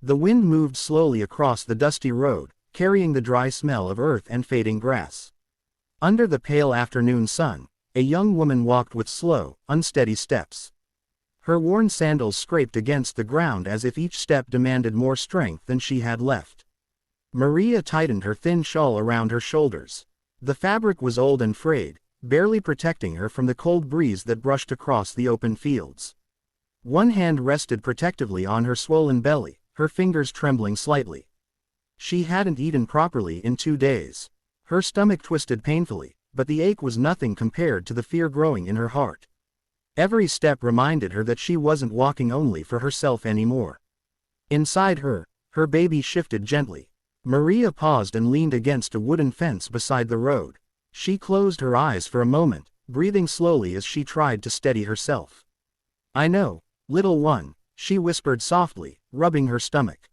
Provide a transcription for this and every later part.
The wind moved slowly across the dusty road, carrying the dry smell of earth and fading grass. Under the pale afternoon sun, a young woman walked with slow, unsteady steps. Her worn sandals scraped against the ground as if each step demanded more strength than she had left. Maria tightened her thin shawl around her shoulders. The fabric was old and frayed, barely protecting her from the cold breeze that brushed across the open fields. One hand rested protectively on her swollen belly, her fingers trembling slightly. She hadn't eaten properly in 2 days. Her stomach twisted painfully, but the ache was nothing compared to the fear growing in her heart. Every step reminded her that she wasn't walking only for herself anymore. Inside her, her baby shifted gently. Maria paused and leaned against a wooden fence beside the road. She closed her eyes for a moment, breathing slowly as she tried to steady herself. "I know, little one," she whispered softly, rubbing her stomach.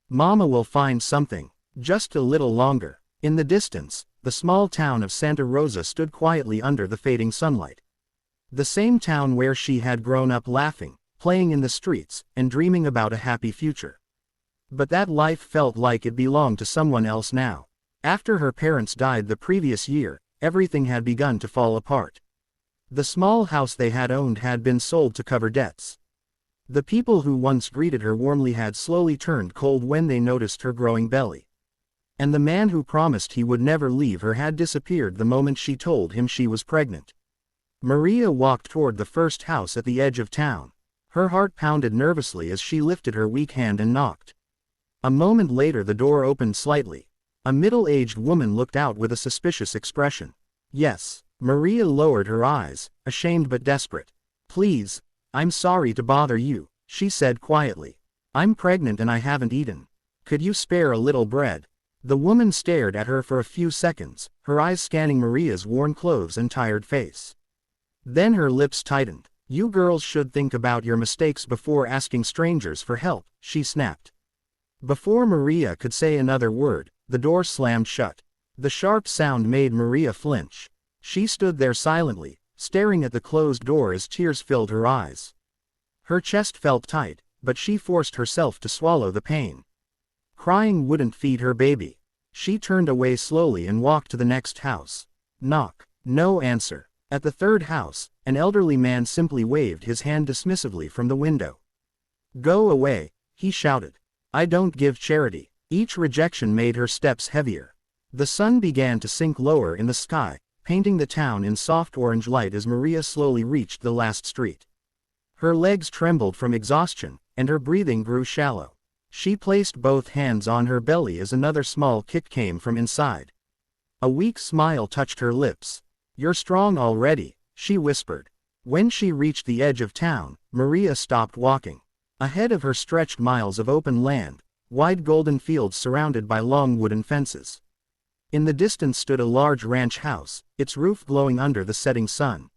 "Mama will find something. Just a little longer." In the distance, the small town of Santa Rosa stood quietly under the fading sunlight. The same town where she had grown up laughing, playing in the streets, and dreaming about a happy future. But that life felt like it belonged to someone else now. After her parents died the previous year, everything had begun to fall apart. The small house they had owned had been sold to cover debts. The people who once greeted her warmly had slowly turned cold when they noticed her growing belly. And the man who promised he would never leave her had disappeared the moment she told him she was pregnant. Maria walked toward the first house at the edge of town. Her heart pounded nervously as she lifted her weak hand and knocked. A moment later the door opened slightly. A middle-aged woman looked out with a suspicious expression. "Yes." Maria lowered her eyes, ashamed but desperate. "Please, I'm sorry to bother you," she said quietly. "I'm pregnant and I haven't eaten. Could you spare a little bread?" The woman stared at her for a few seconds, her eyes scanning Maria's worn clothes and tired face. Then her lips tightened. "You girls should think about your mistakes before asking strangers for help," she snapped. Before Maria could say another word, the door slammed shut. The sharp sound made Maria flinch. She stood there silently, staring at the closed door as tears filled her eyes. Her chest felt tight, but she forced herself to swallow the pain. Crying wouldn't feed her baby. She turned away slowly and walked to the next house. Knock. No answer. At the third house, an elderly man simply waved his hand dismissively from the window. "Go away," he shouted. "I don't give charity." Each rejection made her steps heavier. The sun began to sink lower in the sky, painting the town in soft orange light as Maria slowly reached the last street. Her legs trembled from exhaustion, and her breathing grew shallow. She placed both hands on her belly as another small kick came from inside. A weak smile touched her lips. "You're strong already," she whispered. When she reached the edge of town, Maria stopped walking. Ahead of her stretched miles of open land, wide golden fields surrounded by long wooden fences. In the distance stood a large ranch house, its roof glowing under the setting sun.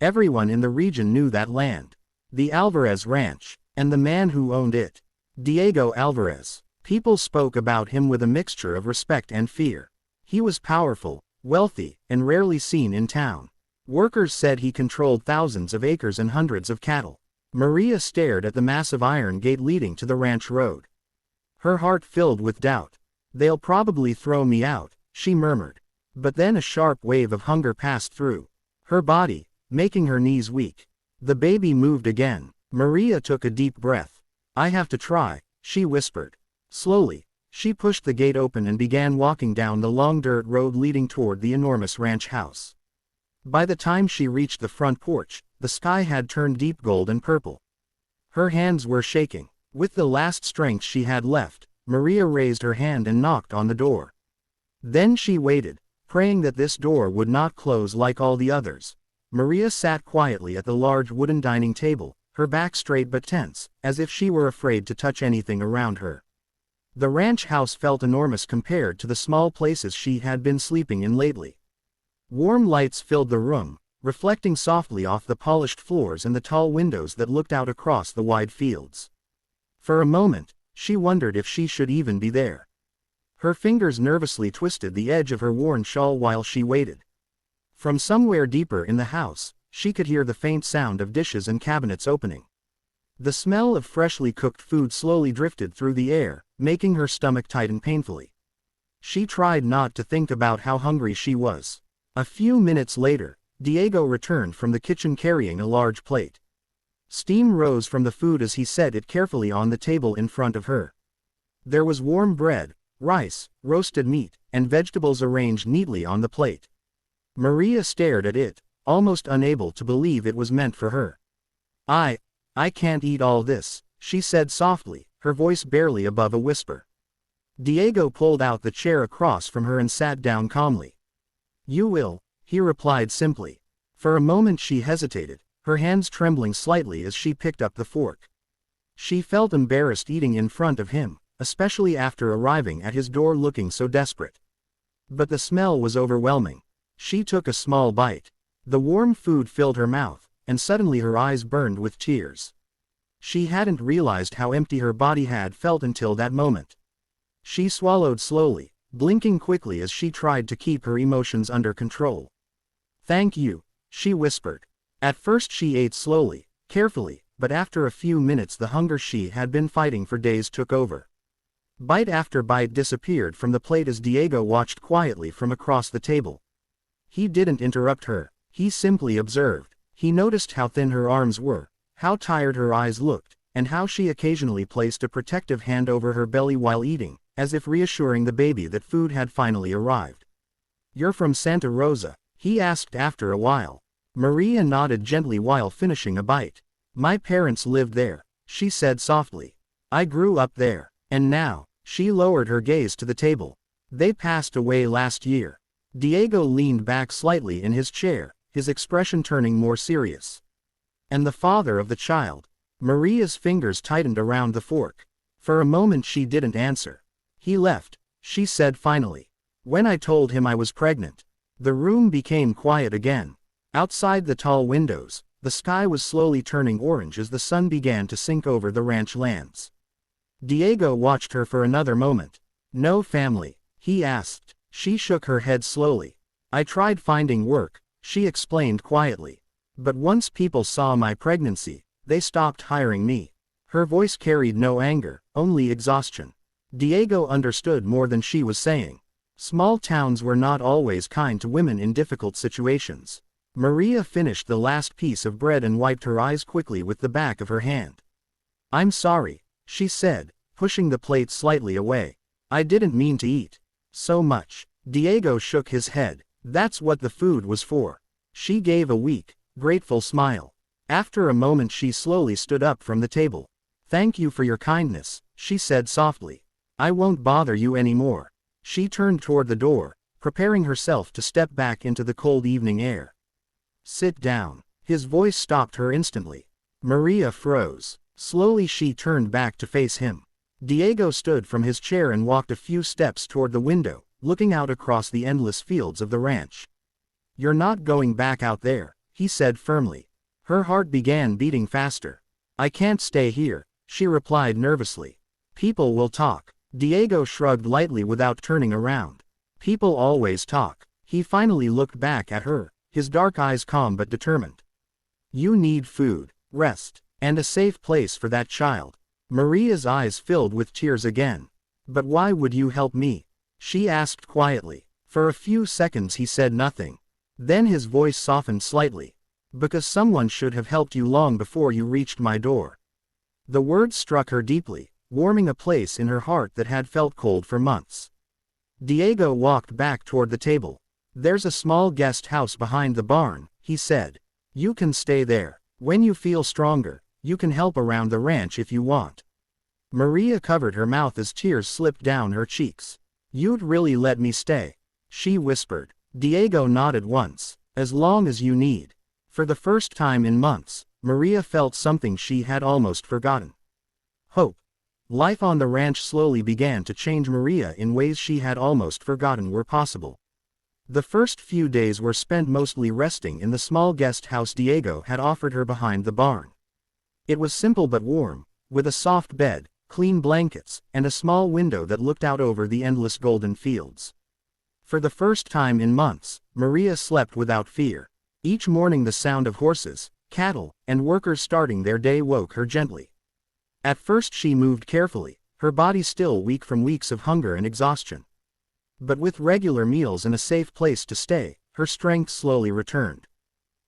Everyone in the region knew that land. The Alvarez Ranch, and the man who owned it. Diego Alvarez. People spoke about him with a mixture of respect and fear. He was powerful, wealthy, and rarely seen in town. Workers said he controlled thousands of acres and hundreds of cattle. Maria stared at the massive iron gate leading to the ranch road. Her heart filled with doubt. "They'll probably throw me out," she murmured. But then a sharp wave of hunger passed through her body, making her knees weak. The baby moved again. Maria took a deep breath. "I have to try," she whispered. Slowly, she pushed the gate open and began walking down the long dirt road leading toward the enormous ranch house. By the time she reached the front porch, the sky had turned deep gold and purple. Her hands were shaking. With the last strength she had left, Maria raised her hand and knocked on the door. Then she waited, praying that this door would not close like all the others. Maria sat quietly at the large wooden dining table, her back straight but tense, as if she were afraid to touch anything around her. The ranch house felt enormous compared to the small places she had been sleeping in lately. Warm lights filled the room, reflecting softly off the polished floors and the tall windows that looked out across the wide fields. For a moment, she wondered if she should even be there. Her fingers nervously twisted the edge of her worn shawl while she waited. From somewhere deeper in the house, she could hear the faint sound of dishes and cabinets opening. The smell of freshly cooked food slowly drifted through the air, making her stomach tighten painfully. She tried not to think about how hungry she was. A few minutes later, Diego returned from the kitchen carrying a large plate. Steam rose from the food as he set it carefully on the table in front of her. There was warm bread, rice, roasted meat, and vegetables arranged neatly on the plate. Maria stared at it, almost unable to believe it was meant for her. I can't eat all this, she said softly, her voice barely above a whisper. Diego pulled out the chair across from her and sat down calmly. You will, he replied simply. For a moment she hesitated, her hands trembling slightly as she picked up the fork. She felt embarrassed eating in front of him, especially after arriving at his door looking so desperate. But the smell was overwhelming. She took a small bite. The warm food filled her mouth, and suddenly her eyes burned with tears. She hadn't realized how empty her body had felt until that moment. She swallowed slowly, blinking quickly as she tried to keep her emotions under control. Thank you, she whispered. At first she ate slowly, carefully, but after a few minutes the hunger she had been fighting for days took over. Bite after bite disappeared from the plate as Diego watched quietly from across the table. He didn't interrupt her, he simply observed. He noticed how thin her arms were, how tired her eyes looked, and how she occasionally placed a protective hand over her belly while eating, as if reassuring the baby that food had finally arrived. You're from Santa Rosa? He asked after a while. Maria nodded gently while finishing a bite. My parents lived there, she said softly. I grew up there, and now, she lowered her gaze to the table. They passed away last year. Diego leaned back slightly in his chair, his expression turning more serious. And the father of the child? Maria's fingers tightened around the fork. For a moment she didn't answer. He left, she said finally. When I told him I was pregnant. The room became quiet again. Outside the tall windows, the sky was slowly turning orange as the sun began to sink over the ranch lands. Diego watched her for another moment. No family? He asked. She shook her head slowly. I tried finding work, she explained quietly. But once people saw my pregnancy, they stopped hiring me. Her voice carried no anger, only exhaustion. Diego understood more than she was saying. Small towns were not always kind to women in difficult situations. Maria finished the last piece of bread and wiped her eyes quickly with the back of her hand. I'm sorry, she said, pushing the plate slightly away. I didn't mean to eat so much. Diego shook his head. That's what the food was for. She gave a weak, grateful smile. After a moment she slowly stood up from the table. Thank you for your kindness, she said softly. I won't bother you anymore. She turned toward the door, preparing herself to step back into the cold evening air. Sit down. His voice stopped her instantly. Maria froze. Slowly she turned back to face him. Diego stood from his chair and walked a few steps toward the window, looking out across the endless fields of the ranch. You're not going back out there, he said firmly. Her heart began beating faster. I can't stay here, she replied nervously. People will talk. Diego shrugged lightly without turning around. People always talk. He finally looked back at her, his dark eyes calm but determined. You need food, rest, and a safe place for that child. Maria's eyes filled with tears again. But why would you help me? She asked quietly. For a few seconds he said nothing. Then his voice softened slightly. Because someone should have helped you long before you reached my door. The words struck her deeply, warming a place in her heart that had felt cold for months. Diego walked back toward the table. There's a small guest house behind the barn, he said. You can stay there. When you feel stronger, you can help around the ranch if you want. Maria covered her mouth as tears slipped down her cheeks. You'd really let me stay? She whispered. Diego nodded once. As long as you need. For the first time in months, Maria felt something she had almost forgotten. Hope. Life on the ranch slowly began to change Maria in ways she had almost forgotten were possible. The first few days were spent mostly resting in the small guest house Diego had offered her behind the barn. It was simple but warm, with a soft bed, clean blankets, and a small window that looked out over the endless golden fields. For the first time in months, Maria slept without fear. Each morning the sound of horses, cattle, and workers starting their day woke her gently. At first she moved carefully, her body still weak from weeks of hunger and exhaustion. But with regular meals and a safe place to stay, her strength slowly returned.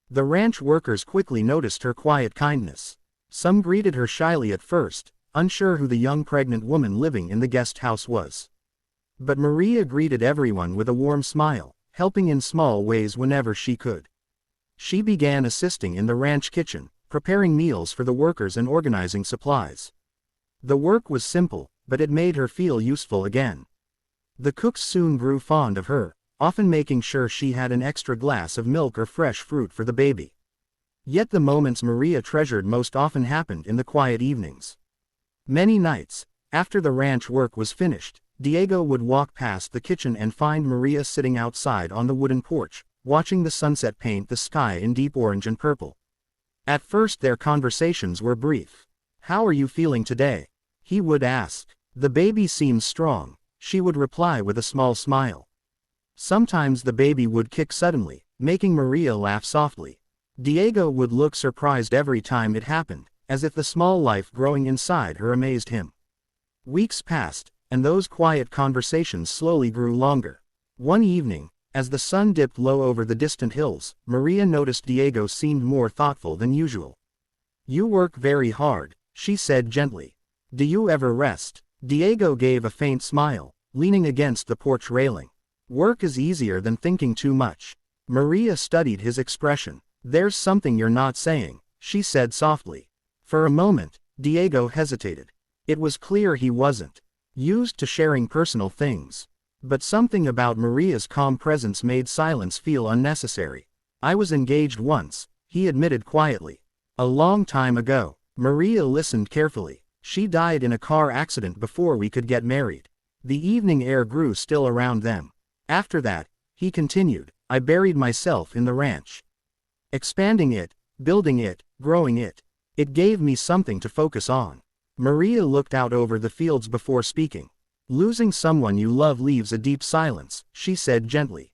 The ranch workers quickly noticed her quiet kindness. Some greeted her shyly at first, unsure who the young pregnant woman living in the guest house was. But Maria greeted everyone with a warm smile, helping in small ways whenever she could. She began assisting in the ranch kitchen, preparing meals for the workers and organizing supplies. The work was simple, but it made her feel useful again. The cooks soon grew fond of her, often making sure she had an extra glass of milk or fresh fruit for the baby. Yet the moments Maria treasured most often happened in the quiet evenings. Many nights, after the ranch work was finished, Diego would walk past the kitchen and find Maria sitting outside on the wooden porch, watching the sunset paint the sky in deep orange and purple. At first their conversations were brief. "How are you feeling today?" he would ask. "The baby seems strong," she would reply with a small smile. Sometimes the baby would kick suddenly, making Maria laugh softly. Diego would look surprised every time it happened, as if the small life growing inside her amazed him. Weeks passed, and those quiet conversations slowly grew longer. One evening, as the sun dipped low over the distant hills, Maria noticed Diego seemed more thoughtful than usual. "You work very hard," she said gently. "Do you ever rest?" Diego gave a faint smile, leaning against the porch railing. "Work is easier than thinking too much." Maria studied his expression. "There's something you're not saying," she said softly. For a moment, Diego hesitated. It was clear he wasn't used to sharing personal things. But something about Maria's calm presence made silence feel unnecessary. "I was engaged once," he admitted quietly. "A long time ago." Maria listened carefully. "She died in a car accident before we could get married." The evening air grew still around them. "After that," he continued, "I buried myself in the ranch. Expanding it, building it, growing it. It gave me something to focus on." Maria looked out over the fields before speaking. "Losing someone you love leaves a deep silence," she said gently.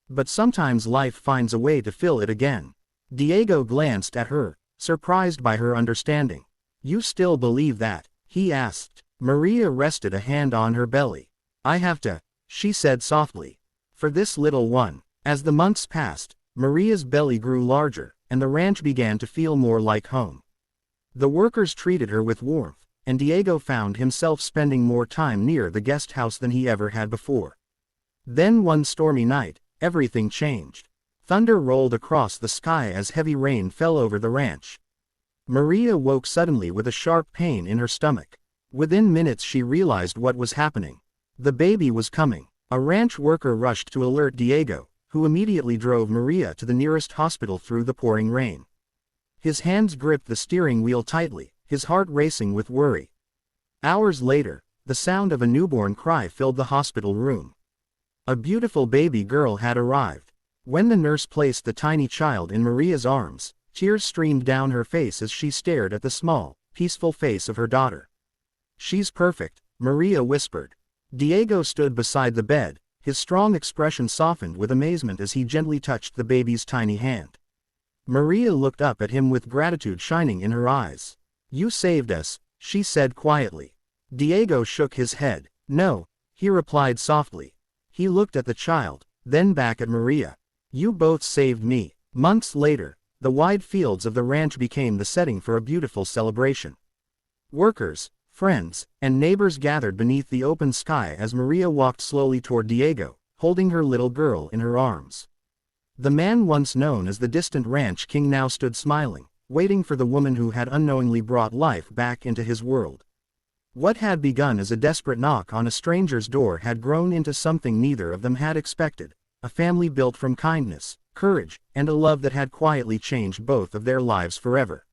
"But sometimes life finds a way to fill it again." Diego glanced at her, surprised by her understanding. "You still believe that?" he asked. Maria rested a hand on her belly. "I have to," she said softly. "For this little one." As the months passed, Maria's belly grew larger, and the ranch began to feel more like home. The workers treated her with warmth, and Diego found himself spending more time near the guest house than he ever had before. Then one stormy night, everything changed. Thunder rolled across the sky as heavy rain fell over the ranch. Maria woke suddenly with a sharp pain in her stomach. Within minutes she realized what was happening. The baby was coming. A ranch worker rushed to alert Diego, who immediately drove Maria to the nearest hospital through the pouring rain. His hands gripped the steering wheel tightly, his heart racing with worry. Hours later, the sound of a newborn cry filled the hospital room. A beautiful baby girl had arrived. When the nurse placed the tiny child in Maria's arms, tears streamed down her face as she stared at the small, peaceful face of her daughter. "She's perfect," Maria whispered. Diego stood beside the bed, his strong expression softened with amazement as he gently touched the baby's tiny hand. Maria looked up at him with gratitude shining in her eyes. "You saved us," she said quietly. Diego shook his head. "No," he replied softly. He looked at the child, then back at Maria. "You both saved me." Months later, the wide fields of the ranch became the setting for a beautiful celebration. Workers, friends, and neighbors gathered beneath the open sky as Maria walked slowly toward Diego, holding her little girl in her arms. The man once known as the distant ranch king now stood smiling, waiting for the woman who had unknowingly brought life back into his world. What had begun as a desperate knock on a stranger's door had grown into something neither of them had expected, a family built from kindness, courage, and a love that had quietly changed both of their lives forever.